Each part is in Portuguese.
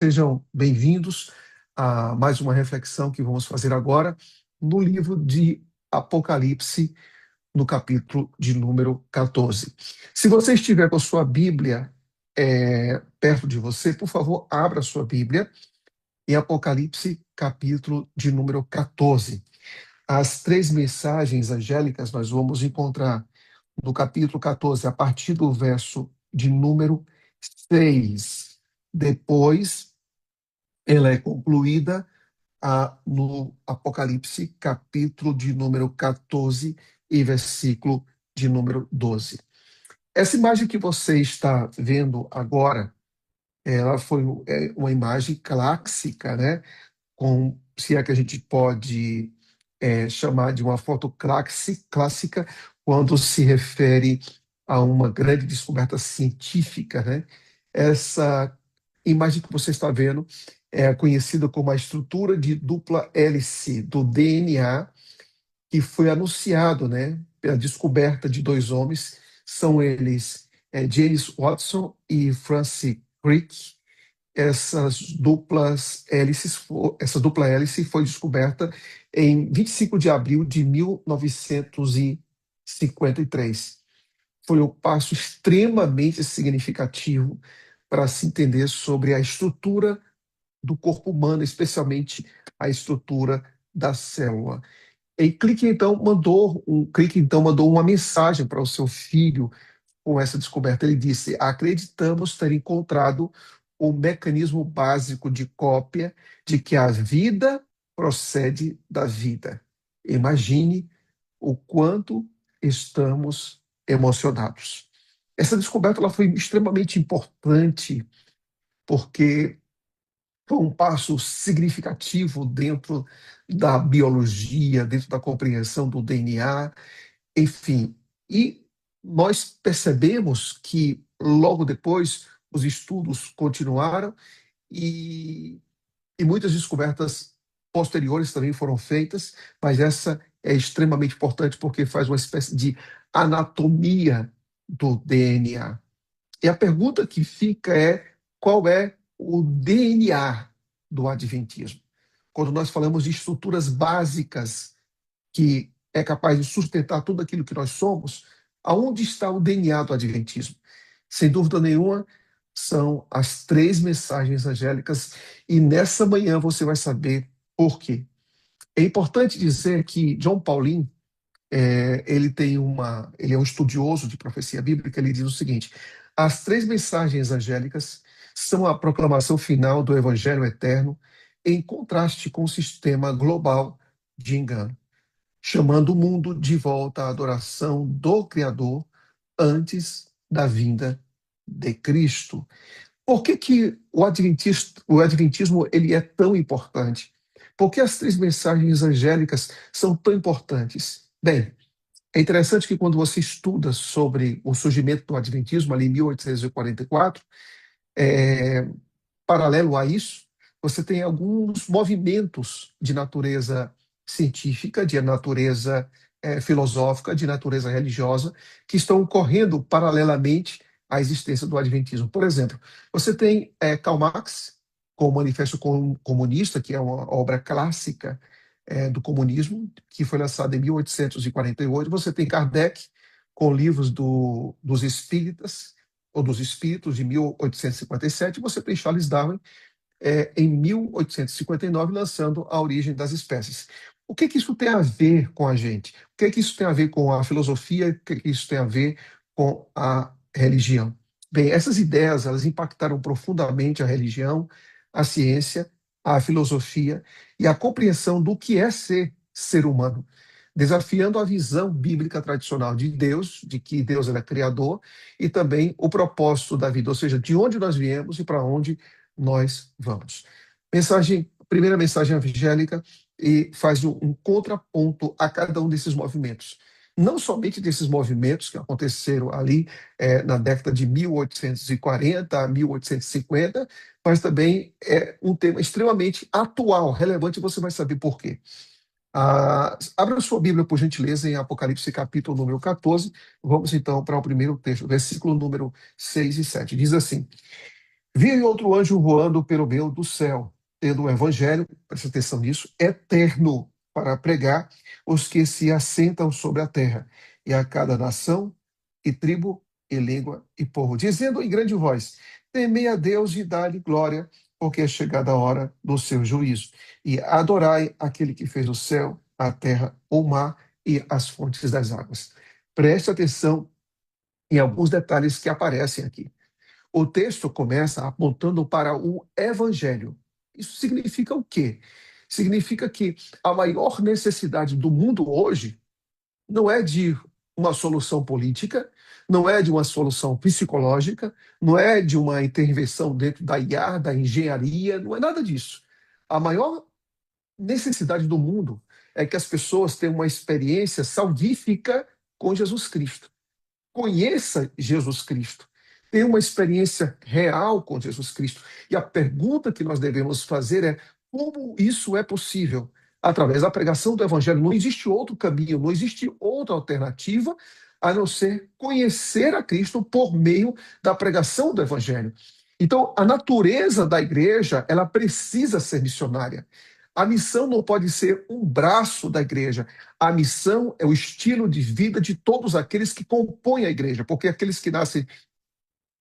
Sejam bem-vindos a mais uma reflexão que vamos fazer agora no livro de Apocalipse, no capítulo de número 14. Se você estiver com a sua Bíblia perto de você, por favor, abra a sua Bíblia em Apocalipse, capítulo de número 14. As três mensagens angélicas nós vamos encontrar no capítulo 14, a partir do verso de número 6. Depois, ela é concluída no Apocalipse, capítulo de número 14 e versículo de número 12. Essa imagem que você está vendo agora, ela foi uma imagem clássica, né? Se é que a gente pode chamar de uma foto clássica, quando se refere a uma grande descoberta científica, né? Essa imagem que você está vendo é conhecida como a estrutura de dupla hélice do DNA, que foi anunciado, né, pela descoberta de dois homens, são eles James Watson e Francis Crick. Essa dupla hélice foi descoberta em 25 de abril de 1953. Foi um passo extremamente significativo para se entender sobre a estrutura do corpo humano, especialmente a estrutura da célula. E Crick então mandou uma mensagem para o seu filho com essa descoberta. Ele disse: acreditamos ter encontrado o mecanismo básico de cópia de que a vida procede da vida. Imagine o quanto estamos emocionados. Essa descoberta ela foi extremamente importante porque foi um passo significativo dentro da biologia, dentro da compreensão do DNA, enfim. E nós percebemos que logo depois os estudos continuaram e, e muitas descobertas posteriores também foram feitas, mas essa é extremamente importante porque faz uma espécie de anatomia do DNA. E a pergunta que fica é: qual é o DNA do Adventismo? Quando nós falamos de estruturas básicas que é capaz de sustentar tudo aquilo que nós somos, aonde está o DNA do Adventismo? Sem dúvida nenhuma, são as três mensagens angélicas, e nessa manhã você vai saber por quê. É importante dizer que John Pauline, ele é um estudioso de profecia bíblica. Ele diz o seguinte: as três mensagens angélicas são a proclamação final do evangelho eterno, em contraste com o sistema global de engano, chamando o mundo de volta à adoração do Criador antes da vinda de Cristo. Por que o adventismo ele é tão importante? Por que as três mensagens angélicas são tão importantes? Bem, é interessante que quando você estuda sobre o surgimento do Adventismo, ali em 1844, é, paralelo a isso, você tem alguns movimentos de natureza científica, de natureza filosófica, de natureza religiosa, que estão ocorrendo paralelamente à existência do Adventismo. Por exemplo, você tem Karl Marx com o Manifesto Comunista, que é uma obra clássica do comunismo, que foi lançada em 1848. Você tem Kardec com livros dos espíritas, ou dos espíritos, de 1857. Você tem Charles Darwin em 1859, lançando A Origem das Espécies. O que isso tem a ver com a gente? O que isso tem a ver com a filosofia? O que isso tem a ver com a religião? Bem, essas ideias elas impactaram profundamente a religião, a ciência, a filosofia e a compreensão do que é ser humano, desafiando a visão bíblica tradicional de Deus, de que Deus é criador, e também o propósito da vida, ou seja, de onde nós viemos e para onde nós vamos. Primeira mensagem evangélica, e faz um contraponto a cada um desses movimentos. Não somente desses movimentos que aconteceram ali na década de 1840 a 1850, mas também é um tema extremamente atual, relevante, e você vai saber por quê. Abra sua Bíblia, por gentileza, em Apocalipse, capítulo número 14. Vamos então para o primeiro texto, versículo número 6 e 7. Diz assim: Vi outro anjo voando pelo meio do céu, tendo o evangelho, presta atenção nisso, eterno, para pregar os que se assentam sobre a terra, e a cada nação, e tribo, e língua, e povo, dizendo em grande voz: temei a Deus e dai-lhe glória, porque é chegada a hora do seu juízo. E adorai aquele que fez o céu, a terra, o mar e as fontes das águas. Preste atenção em alguns detalhes que aparecem aqui. O texto começa apontando para o evangelho. Isso significa o quê? Significa que a maior necessidade do mundo hoje não é de uma solução política, não é de uma solução psicológica, não é de uma intervenção dentro da IA, da engenharia, não é nada disso. A maior necessidade do mundo é que as pessoas tenham uma experiência salvífica com Jesus Cristo. Conheça Jesus Cristo. Tenha uma experiência real com Jesus Cristo. E a pergunta que nós devemos fazer é: como isso é possível? Através da pregação do Evangelho. Não existe outro caminho, não existe outra alternativa a não ser conhecer a Cristo por meio da pregação do Evangelho. Então, a natureza da igreja, ela precisa ser missionária. A missão não pode ser um braço da igreja. A missão é o estilo de vida de todos aqueles que compõem a igreja, porque aqueles que nascem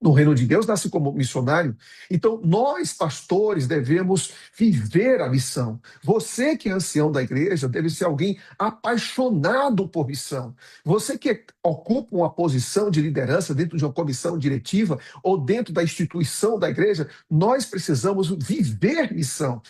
no reino de Deus nascem como missionário. Então, nós, pastores, devemos viver a missão. Você que é ancião da igreja deve ser alguém apaixonado por missão. Você que ocupa uma posição de liderança dentro de uma comissão diretiva ou dentro da instituição da igreja, nós precisamos viver missão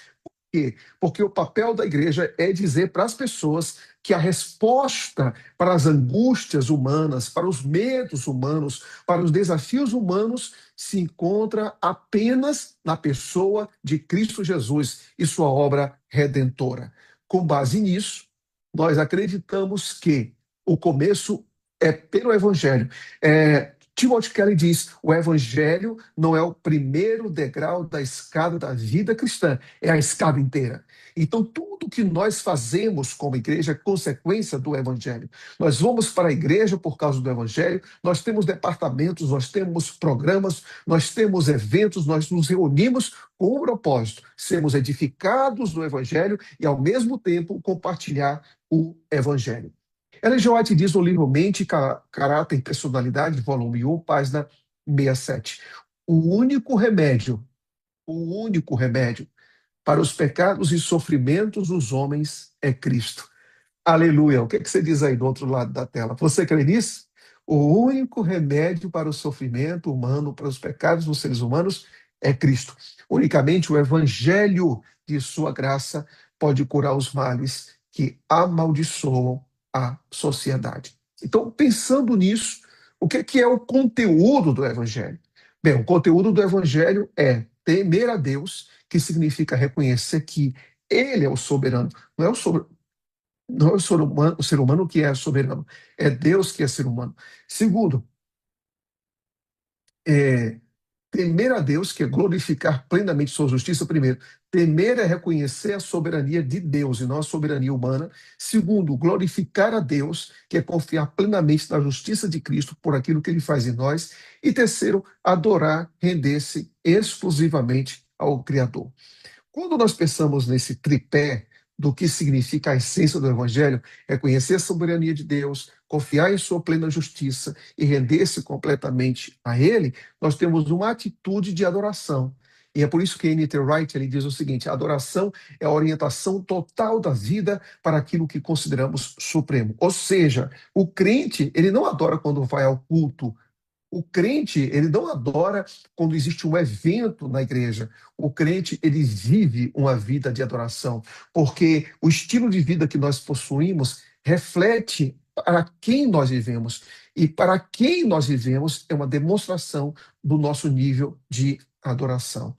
quê? Porque o papel da igreja é dizer para as pessoas que a resposta para as angústias humanas, para os medos humanos, para os desafios humanos, se encontra apenas na pessoa de Cristo Jesus e sua obra redentora. Com base nisso, nós acreditamos que o começo é pelo Evangelho. Timothy Kelly diz: o Evangelho não é o primeiro degrau da escada da vida cristã, é a escada inteira. Então, tudo que nós fazemos como igreja é consequência do Evangelho. Nós vamos para a igreja por causa do Evangelho, nós temos departamentos, nós temos programas, nós temos eventos, nós nos reunimos com o propósito, sermos edificados no Evangelho e, ao mesmo tempo, compartilhar o Evangelho. Ellen G. White diz no livro Mente, Caráter e Personalidade, volume 1, página 67. O único remédio para os pecados e sofrimentos dos homens é Cristo. Aleluia. O que você diz aí do outro lado da tela? Você crê nisso? O único remédio para o sofrimento humano, para os pecados dos seres humanos, é Cristo. Unicamente o evangelho de sua graça pode curar os males que amaldiçoam a sociedade. Então, pensando nisso, o que é o conteúdo do evangelho? Bem, o conteúdo do evangelho é temer a Deus, que significa reconhecer que ele é o soberano, não é o ser humano que é soberano, é Deus que é ser humano. Segundo, é, temer a Deus, que é glorificar plenamente sua justiça. Primeiro, temer é reconhecer a soberania de Deus e não a soberania humana. Segundo, glorificar a Deus, que é confiar plenamente na justiça de Cristo por aquilo que ele faz em nós. E terceiro, adorar, render-se exclusivamente ao Criador. Quando nós pensamos nesse tripé do que significa a essência do Evangelho, é conhecer a soberania de Deus, confiar em sua plena justiça e render-se completamente a Ele, nós temos uma atitude de adoração. E é por isso que N.T. Wright ele diz o seguinte: a adoração é a orientação total da vida para aquilo que consideramos supremo. Ou seja, o crente, ele não adora quando vai ao culto. O crente, ele não adora quando existe um evento na igreja. O crente, ele vive uma vida de adoração, porque o estilo de vida que nós possuímos reflete para quem nós vivemos. E para quem nós vivemos é uma demonstração do nosso nível de adoração.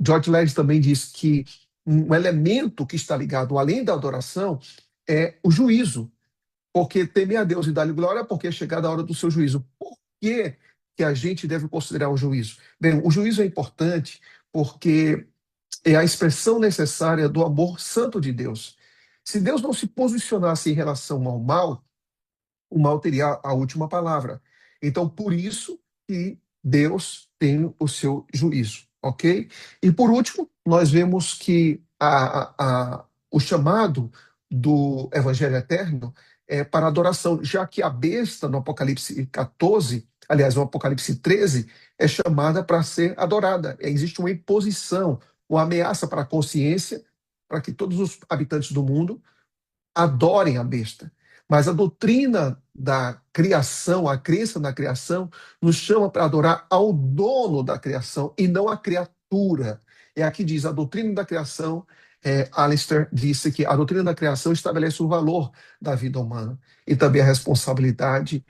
George Led também diz que um elemento que está ligado, além da adoração, é o juízo. Porque temer a Deus e dar-lhe glória, porque é chegada a hora do seu juízo. Por que a gente deve considerar o juízo? Bem, o juízo é importante porque é a expressão necessária do amor santo de Deus. Se Deus não se posicionasse em relação ao mal, o mal teria a última palavra. Então, por isso que Deus tem o seu juízo, ok? E por último, nós vemos que o chamado do Evangelho Eterno é para adoração, já que a besta no Apocalipse 14, aliás, no Apocalipse 13, é chamada para ser adorada. Existe uma imposição, uma ameaça para a consciência, para que todos os habitantes do mundo adorem a besta. Mas a doutrina da criação, a crença na criação, nos chama para adorar ao dono da criação e não a criatura. É aqui diz a doutrina da criação. Alistair disse que a doutrina da criação estabelece o valor da vida humana e também a responsabilidade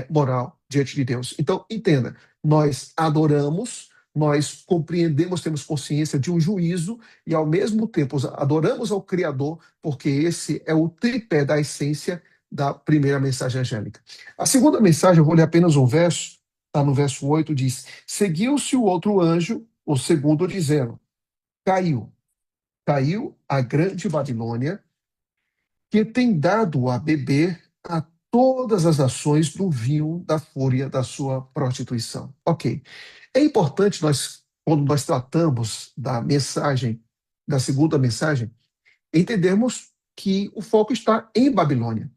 moral diante de Deus. Então, entenda, nós adoramos, nós compreendemos, temos consciência de um juízo e, ao mesmo tempo, adoramos ao Criador, porque esse é o tripé da essência da primeira mensagem angélica. A segunda mensagem, eu vou ler apenas um verso, está no verso 8, diz: Seguiu-se o outro anjo, o segundo, dizendo: Caiu a grande Babilônia, que tem dado a beber a todas as nações do vinho da fúria da sua prostituição. Ok. É importante nós, quando nós tratamos da mensagem, da segunda mensagem, entendermos que o foco está em Babilônia.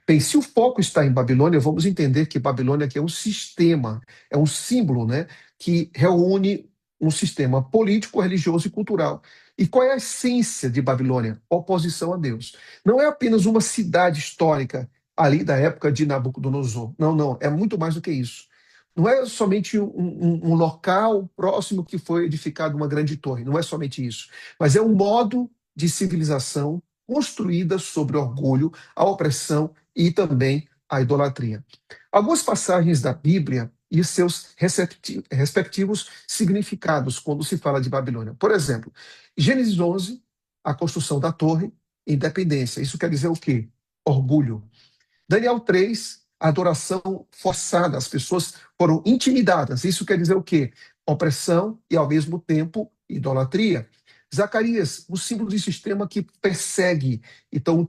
Bem, se o foco está em Babilônia, vamos entender que Babilônia aqui é um sistema, é um símbolo, né, que reúne um sistema político, religioso e cultural. E qual é a essência de Babilônia? Oposição a Deus. Não é apenas uma cidade histórica ali da época de Nabucodonosor. Não, não, é muito mais do que isso. Não é somente um local próximo que foi edificado uma grande torre, não é somente isso. Mas é um modo de civilização construída sobre orgulho, a opressão e também a idolatria. Algumas passagens da Bíblia e seus respectivos significados quando se fala de Babilônia. Por exemplo, Gênesis 11, a construção da torre, independência. Isso quer dizer o quê? Orgulho. Daniel 3, adoração forçada. As pessoas foram intimidadas. Isso quer dizer o quê? Opressão e, ao mesmo tempo, idolatria. Zacarias, o símbolo de sistema que persegue. Então,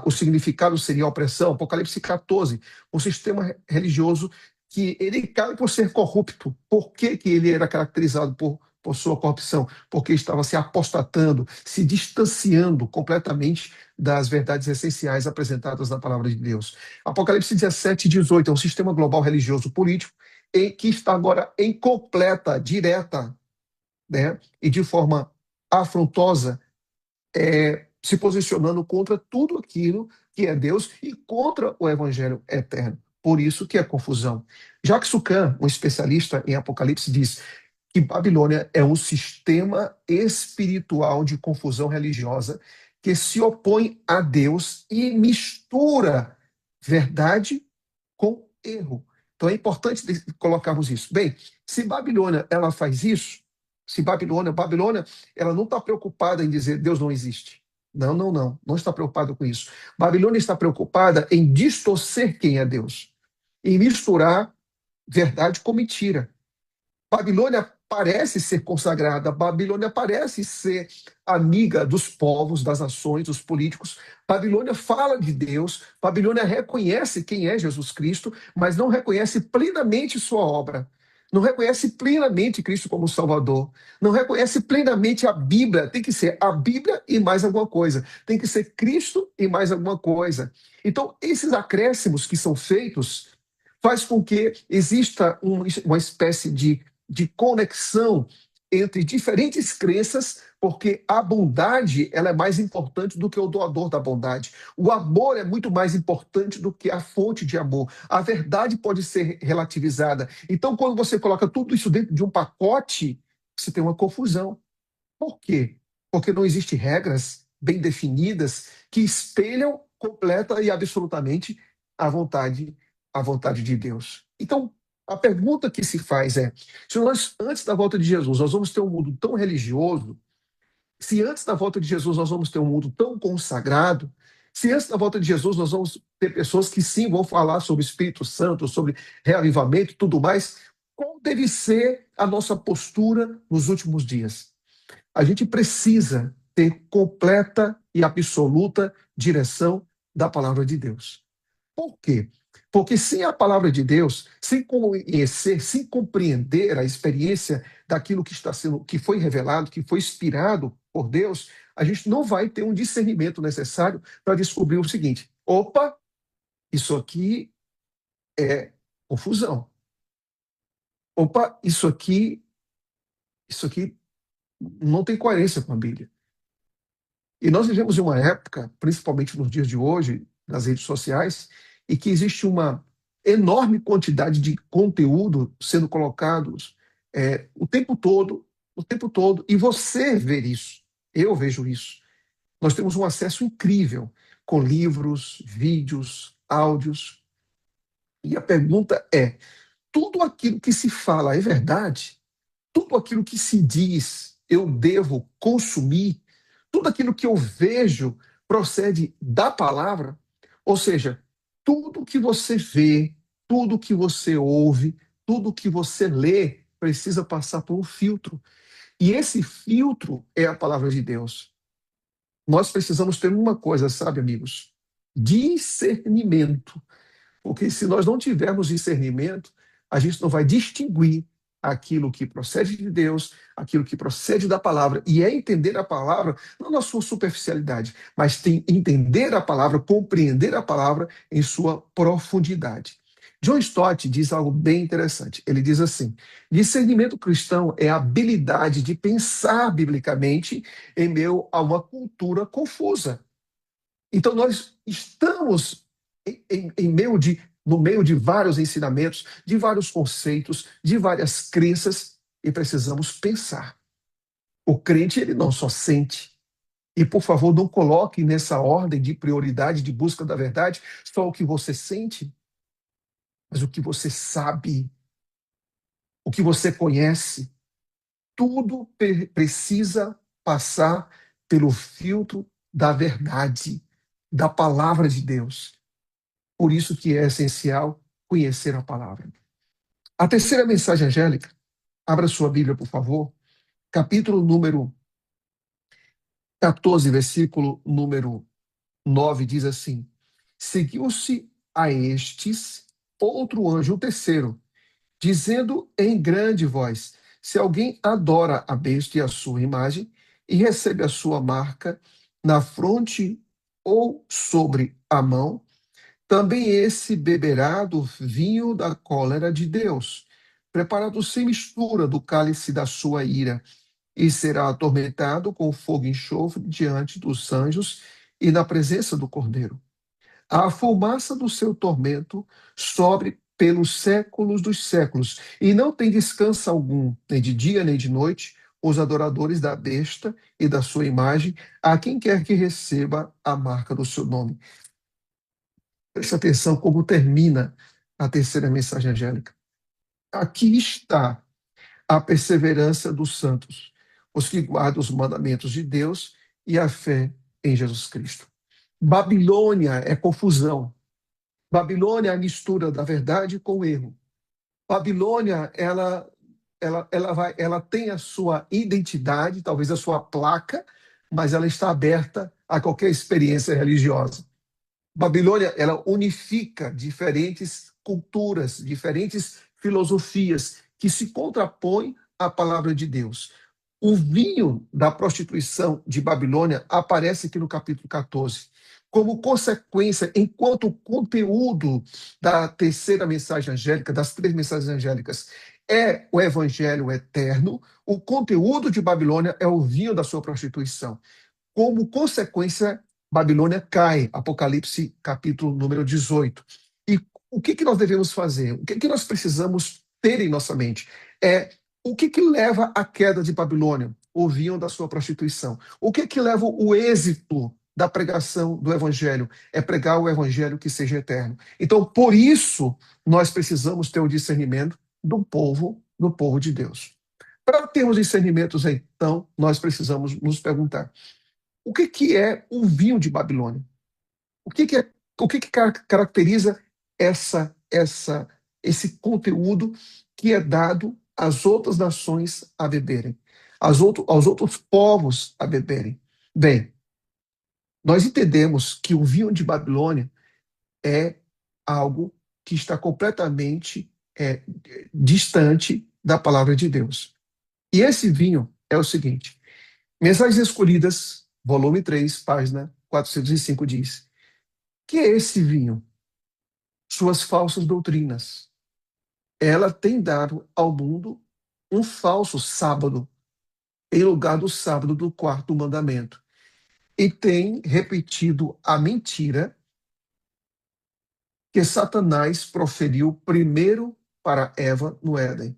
o significado seria opressão. Apocalipse 14, um sistema religioso que ele cai por ser corrupto. Por que, que ele era caracterizado por sua corrupção? Porque estava se apostatando, se distanciando completamente das verdades essenciais apresentadas na palavra de Deus. Apocalipse 17 e 18 é um sistema global religioso político que está agora em completa, direta, né, e de forma afrontosa, se posicionando contra tudo aquilo que é Deus e contra o evangelho eterno. Por isso que é confusão. Jacques Sucan, um especialista em Apocalipse, diz que Babilônia é um sistema espiritual de confusão religiosa que se opõe a Deus e mistura verdade com erro. Então é importante colocarmos isso. Bem, se Babilônia ela faz isso, se Babilônia ela não está preocupada em dizer Deus não existe. Não, não, não. Não está preocupada com isso. Babilônia está preocupada em distorcer quem é Deus, em misturar verdade com mentira. Babilônia parece ser consagrada, Babilônia parece ser amiga dos povos, das nações, dos políticos. Babilônia fala de Deus, Babilônia reconhece quem é Jesus Cristo, mas não reconhece plenamente sua obra. Não reconhece plenamente Cristo como Salvador. Não reconhece plenamente a Bíblia. Tem que ser a Bíblia e mais alguma coisa. Tem que ser Cristo e mais alguma coisa. Então, esses acréscimos que são feitos faz com que exista uma espécie de conexão entre diferentes crenças, porque a bondade ela é mais importante do que o doador da bondade. O amor é muito mais importante do que a fonte de amor. A verdade pode ser relativizada. Então, quando você coloca tudo isso dentro de um pacote, você tem uma confusão. Por quê? Porque não existem regras bem definidas que espelham completa e absolutamente a vontade, a vontade de Deus. Então, a pergunta que se faz é: se nós, antes da volta de Jesus, nós vamos ter um mundo tão religioso, se antes da volta de Jesus nós vamos ter um mundo tão consagrado, se antes da volta de Jesus nós vamos ter pessoas que sim vão falar sobre o Espírito Santo, sobre reavivamento e tudo mais, qual deve ser a nossa postura nos últimos dias? A gente precisa ter completa e absoluta direção da palavra de Deus. Por quê? Porque sem a palavra de Deus, sem conhecer, sem compreender a experiência daquilo que está sendo, que foi revelado, que foi inspirado por Deus, a gente não vai ter um discernimento necessário para descobrir o seguinte: opa, isso aqui é confusão. Opa, isso aqui não tem coerência com a Bíblia. E nós vivemos em uma época, principalmente nos dias de hoje, nas redes sociais, em que existe uma enorme quantidade de conteúdo sendo colocados o tempo todo, e você vê isso, eu vejo isso. Nós temos um acesso incrível com livros, vídeos, áudios, e a pergunta é: tudo aquilo que se fala é verdade? Tudo aquilo que se diz eu devo consumir, tudo aquilo que eu vejo procede da palavra, ou seja, tudo que você vê, tudo que você ouve, tudo que você lê precisa passar por um filtro. E esse filtro é a palavra de Deus. Nós precisamos ter uma coisa, sabe, amigos? Discernimento. Porque se nós não tivermos discernimento, a gente não vai distinguir aquilo que procede de Deus, aquilo que procede da palavra, e é entender a palavra não na sua superficialidade, mas tem entender a palavra, compreender a palavra em sua profundidade. John Stott diz algo bem interessante. Ele diz assim: discernimento cristão é a habilidade de pensar biblicamente em meio a uma cultura confusa. Então, nós estamos no meio de vários ensinamentos, de vários conceitos, de várias crenças, e precisamos pensar. O crente, ele não só sente. E, por favor, não coloque nessa ordem de prioridade, de busca da verdade, só o que você sente, mas o que você sabe, o que você conhece. Tudo precisa passar pelo filtro da verdade, da palavra de Deus. Por isso que é essencial conhecer a palavra. A terceira mensagem angélica, abra sua Bíblia, por favor, capítulo número 14, versículo número 9, diz assim: seguiu-se a estes outro anjo, o terceiro, dizendo em grande voz: se alguém adora a besta e a sua imagem, e recebe a sua marca na fronte ou sobre a mão, também esse beberá do vinho da cólera de Deus, preparado sem mistura do cálice da sua ira, e será atormentado com fogo e enxofre diante dos anjos e na presença do Cordeiro. A fumaça do seu tormento sobe pelos séculos dos séculos, e não tem descanso algum, nem de dia nem de noite, os adoradores da besta e da sua imagem, a quem quer que receba a marca do seu nome. Preste atenção como termina a terceira mensagem angélica. Aqui está a perseverança dos santos, os que guardam os mandamentos de Deus e a fé em Jesus Cristo. Babilônia é confusão. Babilônia é a mistura da verdade com o erro. Babilônia, ela tem a sua identidade, talvez a sua placa, mas ela está aberta a qualquer experiência religiosa. Babilônia, ela unifica diferentes culturas, diferentes filosofias que se contrapõem à palavra de Deus. O vinho da prostituição de Babilônia aparece aqui no capítulo 14. Como consequência, enquanto o conteúdo da terceira mensagem angélica, das três mensagens angélicas, é o evangelho eterno, o conteúdo de Babilônia é o vinho da sua prostituição. Como consequência, Babilônia cai, Apocalipse capítulo número 18. E o que nós devemos fazer? O que nós precisamos ter em nossa mente? O que leva à queda de Babilônia? O vinho da sua prostituição. O que leva o êxito da pregação do evangelho? É pregar o evangelho que seja eterno. Então, por isso, nós precisamos ter o discernimento do povo de Deus. Para termos discernimentos, então, nós precisamos nos perguntar: o que é o vinho de Babilônia? O que caracteriza esse conteúdo que é dado às outras nações a beberem, aos outros povos a beberem? Bem, nós entendemos que o vinho de Babilônia é algo que está completamente distante da palavra de Deus. E esse vinho é o seguinte: Mensagens Escolhidas, volume 3, página 405, diz: que é esse vinho? Suas falsas doutrinas. Ela tem dado ao mundo um falso sábado, em lugar do sábado do quarto mandamento. E tem repetido a mentira que Satanás proferiu primeiro para Eva no Éden,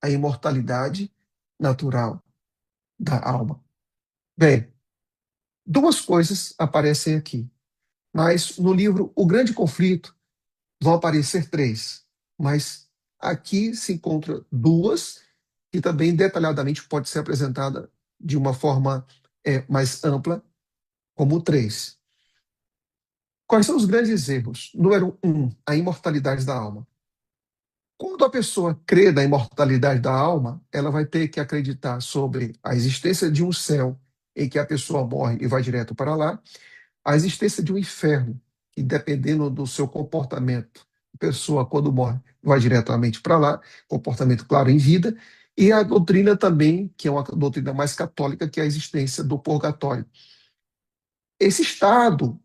a imortalidade natural da alma. Bem, duas coisas aparecem aqui, mas no livro O Grande Conflito vão aparecer três, mas aqui se encontram duas que também detalhadamente pode ser apresentada de uma forma mais ampla como três. Quais são os grandes erros? Número um, a imortalidade da alma. Quando a pessoa crê na imortalidade da alma, ela vai ter que acreditar sobre a existência de um céu em que a pessoa morre e vai direto para lá, a existência de um inferno, que dependendo do seu comportamento, a pessoa quando morre vai diretamente para lá, comportamento claro em vida, e a doutrina também, que é uma doutrina mais católica, que é a existência do purgatório. Esse estado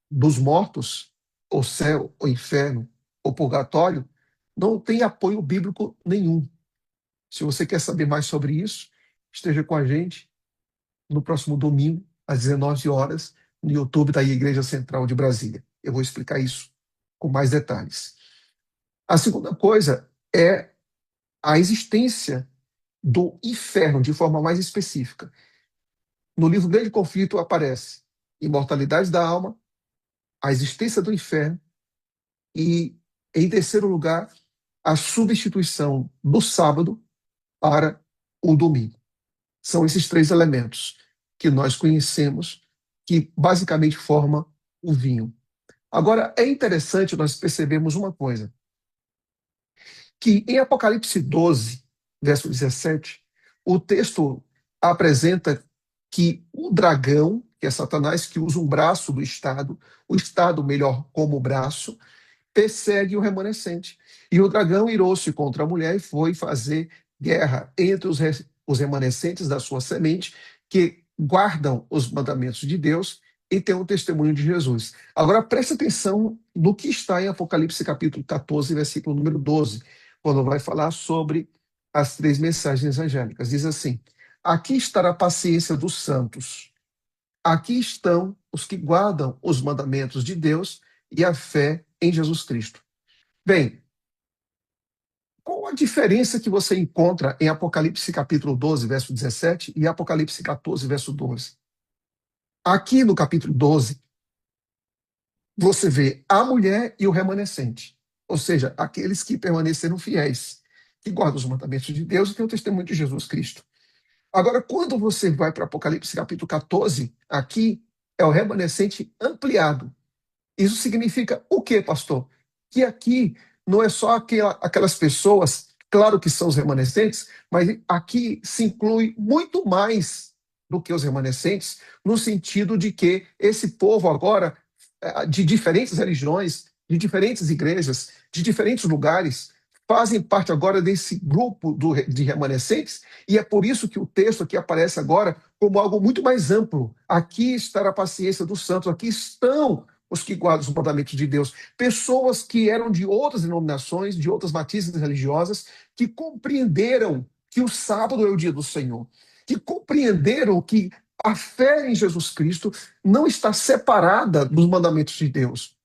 dos mortos, o céu, o inferno, o purgatório, não tem apoio bíblico nenhum. Se você quer saber mais sobre isso, esteja com a gente no próximo domingo, às 19 horas, no YouTube da Igreja Central de Brasília. Eu vou explicar isso com mais detalhes. A segunda coisa é a existência do inferno de forma mais específica. No livro Grande Conflito aparece imortalidade da alma, a existência do inferno e, em terceiro lugar, a substituição do sábado para o domingo. São esses três elementos que nós conhecemos que basicamente formam o vinho. Agora, é interessante nós percebermos uma coisa, que em Apocalipse 12, verso 17, o texto apresenta que o dragão, que é Satanás, que usa um braço do Estado, o Estado melhor como braço, persegue o remanescente. E o dragão irou-se contra a mulher e foi fazer guerra entre os remanescentes da sua semente, que guardam os mandamentos de Deus e têm o testemunho de Jesus. Agora preste atenção no que está em Apocalipse capítulo 14, versículo número 12, quando vai falar sobre as três mensagens angélicas. Diz assim: aqui está a paciência dos santos. Aqui estão os que guardam os mandamentos de Deus e a fé em Jesus Cristo. Bem, qual a diferença que você encontra em Apocalipse capítulo 12, verso 17 e Apocalipse 14, verso 12? Aqui no capítulo 12, você vê a mulher e o remanescente, ou seja, aqueles que permaneceram fiéis, que guardam os mandamentos de Deus e têm o testemunho de Jesus Cristo. Agora, quando você vai para Apocalipse capítulo 14, aqui é o remanescente ampliado. Isso significa o quê, pastor? Que aqui não é só aquelas pessoas, claro que são os remanescentes, mas aqui se inclui muito mais do que os remanescentes, no sentido de que esse povo agora, de diferentes religiões, de diferentes igrejas, de diferentes lugares, fazem parte agora desse grupo de remanescentes, e é por isso que o texto aqui aparece agora como algo muito mais amplo. Aqui está a paciência dos santos, aqui estão os que guardam os mandamentos de Deus, pessoas que eram de outras denominações, de outras matizes religiosas, que compreenderam que o sábado é o dia do Senhor, que compreenderam que a fé em Jesus Cristo não está separada dos mandamentos de Deus.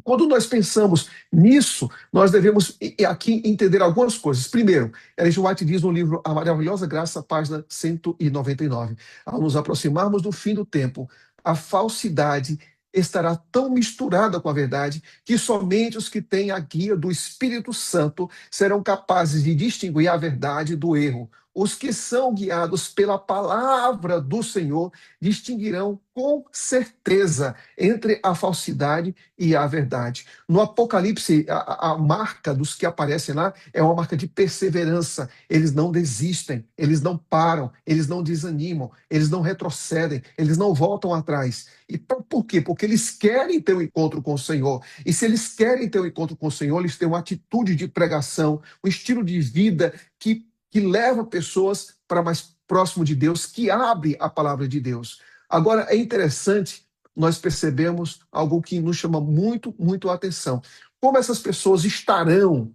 Quando nós pensamos nisso, nós devemos aqui entender algumas coisas. Primeiro, Ellen White diz no livro A Maravilhosa Graça, página 199, ao nos aproximarmos do fim do tempo, a falsidade estará tão misturada com a verdade que somente os que têm a guia do Espírito Santo serão capazes de distinguir a verdade do erro. Os que são guiados pela palavra do Senhor distinguirão com certeza entre a falsidade e a verdade. No Apocalipse, a marca dos que aparecem lá é uma marca de perseverança. Eles não desistem, eles não param, eles não desanimam, eles não retrocedem, eles não voltam atrás. E por quê? Porque eles querem ter um encontro com o Senhor. E se eles querem ter um encontro com o Senhor, eles têm uma atitude de pregação, um estilo de vida que leva pessoas para mais próximo de Deus, que abre a palavra de Deus. Agora, é interessante nós percebemos algo que nos chama muito, muito a atenção. Como essas pessoas estarão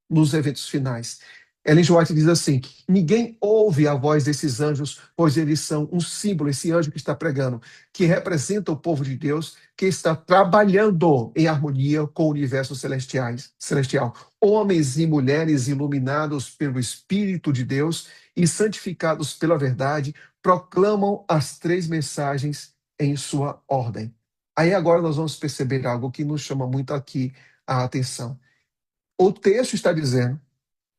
nos eventos finais? Ellen G. White diz assim: ninguém ouve a voz desses anjos, pois eles são um símbolo, esse anjo que está pregando, que representa o povo de Deus, que está trabalhando em harmonia com o universo celestial. Homens e mulheres iluminados pelo Espírito de Deus e santificados pela verdade, proclamam as três mensagens em sua ordem. Aí agora nós vamos perceber algo que nos chama muito aqui a atenção. O texto está dizendo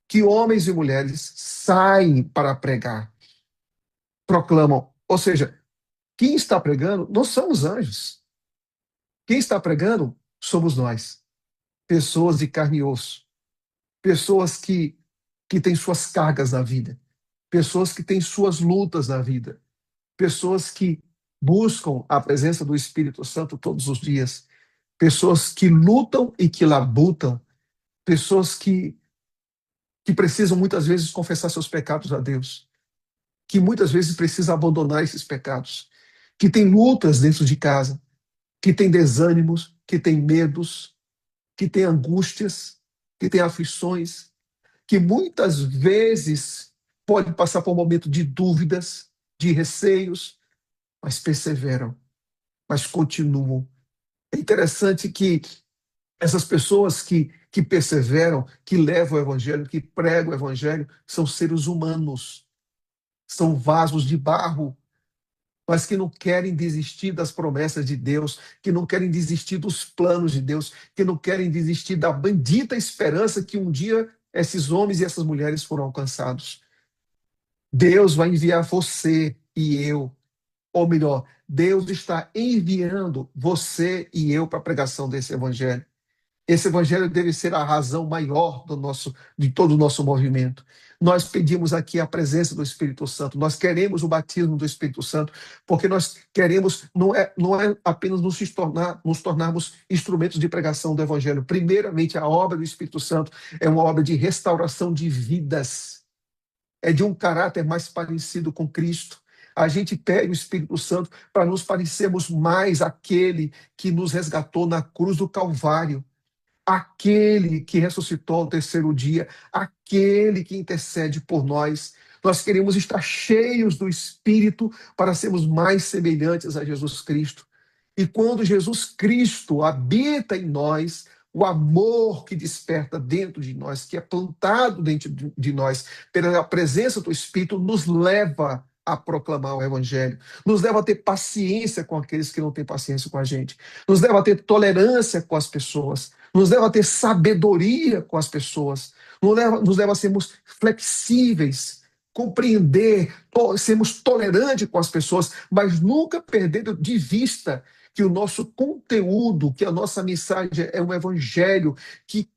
que homens e mulheres saem para pregar, proclamam. Ou seja, quem está pregando não são os anjos. Quem está pregando somos nós, pessoas de carne e osso, pessoas que têm suas cargas na vida, pessoas que têm suas lutas na vida, pessoas que buscam a presença do Espírito Santo todos os dias, pessoas que lutam e que labutam, pessoas que precisam muitas vezes confessar seus pecados a Deus, que muitas vezes precisam abandonar esses pecados, que têm lutas dentro de casa, que têm desânimos, que têm medos, que têm angústias, que têm aflições, que muitas vezes pode passar por um momento de dúvidas, de receios, mas perseveram, mas continuam. É interessante que essas pessoas que perseveram, que levam o evangelho, que pregam o evangelho, são seres humanos, são vasos de barro, mas que não querem desistir das promessas de Deus, que não querem desistir dos planos de Deus, que não querem desistir da bendita esperança que um dia esses homens e essas mulheres foram alcançados. Deus vai enviar você e eu, ou melhor, Deus está enviando você e eu para a pregação desse evangelho. Esse evangelho deve ser a razão maior de todo o nosso movimento. Nós pedimos aqui a presença do Espírito Santo, nós queremos o batismo do Espírito Santo, porque nós queremos, não é apenas nos tornarmos instrumentos de pregação do evangelho. Primeiramente, a obra do Espírito Santo é uma obra de restauração de vidas, é de um caráter mais parecido com Cristo. A gente pede o Espírito Santo para nos parecermos mais àquele que nos resgatou na cruz do Calvário, aquele que ressuscitou ao terceiro dia, aquele que intercede por nós. Nós queremos estar cheios do Espírito para sermos mais semelhantes a Jesus Cristo. E quando Jesus Cristo habita em nós, o amor que desperta dentro de nós, que é plantado dentro de nós, pela presença do Espírito, nos leva a proclamar o Evangelho, nos leva a ter paciência com aqueles que não têm paciência com a gente, nos leva a ter tolerância com as pessoas, nos leva a ter sabedoria com as pessoas, nos leva a sermos flexíveis, compreender, sermos tolerantes com as pessoas, mas nunca perdendo de vista que o nosso conteúdo, que a nossa mensagem é um evangelho que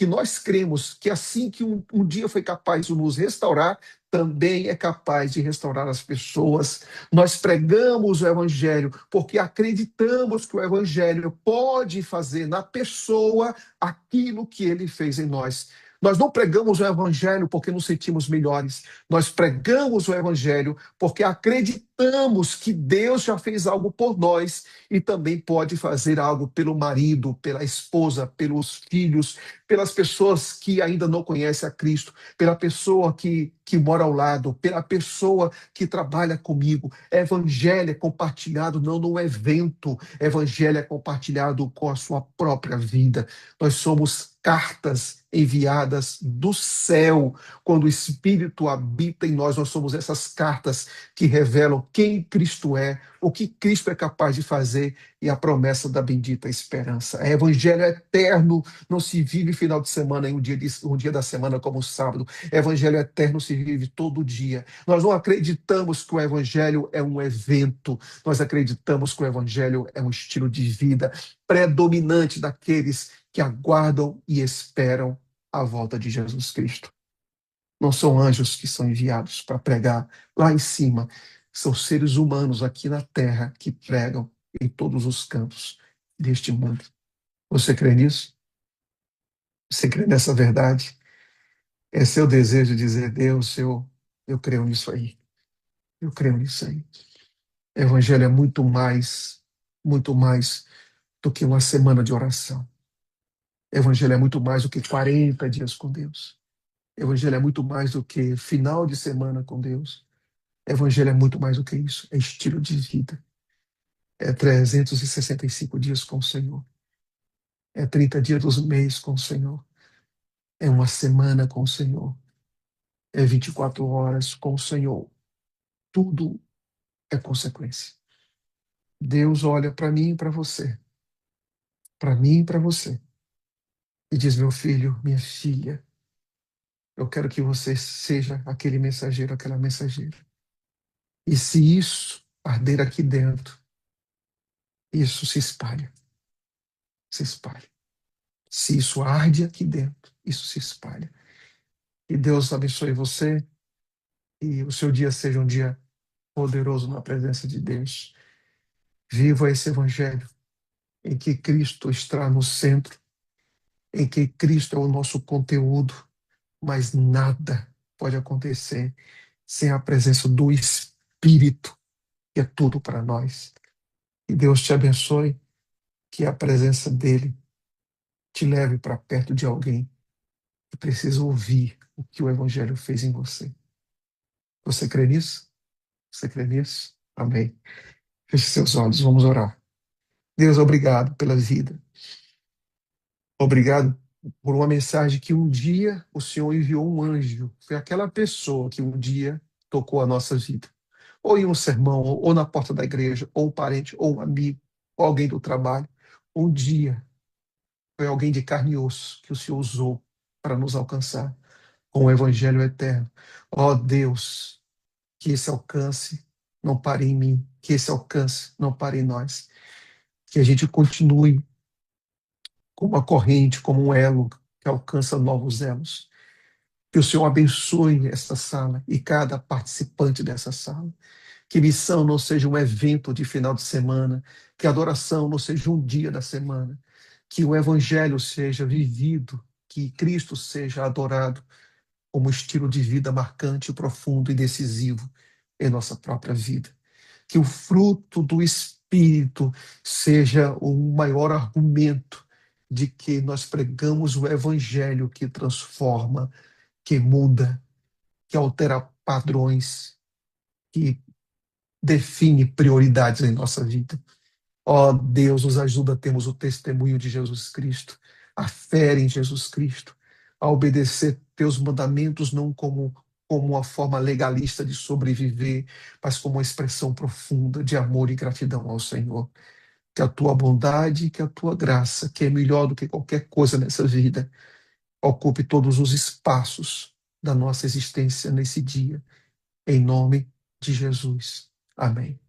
nós cremos que assim que um dia foi capaz de nos restaurar, também é capaz de restaurar as pessoas. Nós pregamos o evangelho porque acreditamos que o evangelho pode fazer na pessoa aquilo que ele fez em nós. Nós não pregamos o evangelho porque nos sentimos melhores. Nós pregamos o evangelho porque acreditamos que Deus já fez algo por nós e também pode fazer algo pelo marido, pela esposa, pelos filhos, pelas pessoas que ainda não conhecem a Cristo, pela pessoa que mora ao lado, pela pessoa que trabalha comigo. Evangelho é compartilhado não num evento, evangelho é compartilhado com a sua própria vida. Nós somos cartas enviadas do céu. Quando o Espírito habita em nós, nós somos essas cartas que revelam quem Cristo é, o que Cristo é capaz de fazer e a promessa da bendita esperança. É evangelho eterno, não se vive final de semana em um dia da semana como o sábado. Evangelho eterno se vive todo dia. Nós não acreditamos que o evangelho é um evento, nós acreditamos que o evangelho é um estilo de vida predominante daqueles que aguardam e esperam a volta de Jesus Cristo. Não são anjos que são enviados para pregar lá em cima, são seres humanos aqui na terra que pregam em todos os cantos deste mundo. Você crê nisso? Você crê nessa verdade? É seu desejo dizer, Deus, eu creio nisso aí. Eu creio nisso aí. Evangelho é muito mais do que uma semana de oração. Evangelho é muito mais do que 40 dias com Deus. Evangelho é muito mais do que final de semana com Deus. Evangelho é muito mais do que isso. É estilo de vida. É 365 dias com o Senhor. É 30 dias dos meses com o Senhor. É uma semana com o Senhor. É 24 horas com o Senhor. Tudo é consequência. Deus olha para mim e para mim e para você, e diz: meu filho, minha filha, eu quero que você seja aquele mensageiro, aquela mensageira. E se isso arder aqui dentro, isso se espalha, se espalha. Se isso arde aqui dentro, isso se espalha. E Deus abençoe você e o seu dia seja um dia poderoso na presença de Deus. Viva esse evangelho em que Cristo está no centro, em que Cristo é o nosso conteúdo, mas nada pode acontecer sem a presença do Espírito, que é tudo para nós. Que Deus te abençoe, que a presença dele te leve para perto de alguém que precisa ouvir o que o evangelho fez em você. Você crê nisso? Você crê nisso? Amém. Feche seus olhos, vamos orar. Deus, obrigado pela vida. Obrigado por uma mensagem que um dia o Senhor enviou um anjo. Foi aquela pessoa que um dia tocou a nossa vida. Ou em um sermão, ou na porta da igreja, ou um parente, ou um amigo, ou alguém do trabalho. Um dia foi alguém de carne e osso que o Senhor usou para nos alcançar com o evangelho eterno. Ó Deus, que esse alcance não pare em mim, que esse alcance não pare em nós. Que a gente continue como uma corrente, como um elo que alcança novos elos. Que o Senhor abençoe esta sala e cada participante dessa sala. Que missão não seja um evento de final de semana, que adoração não seja um dia da semana, que o evangelho seja vivido, que Cristo seja adorado como estilo de vida marcante, profundo e decisivo em nossa própria vida. Que o fruto do Espírito seja o maior argumento de que nós pregamos o evangelho que transforma, que muda, que altera padrões, que define prioridades em nossa vida. Ó Deus, nos ajuda a termos o testemunho de Jesus Cristo, a fé em Jesus Cristo, a obedecer teus mandamentos não como uma forma legalista de sobreviver, mas como uma expressão profunda de amor e gratidão ao Senhor. Que a tua bondade, que a tua graça, que é melhor do que qualquer coisa nessa vida, ocupe todos os espaços da nossa existência nesse dia. Em nome de Jesus. Amém.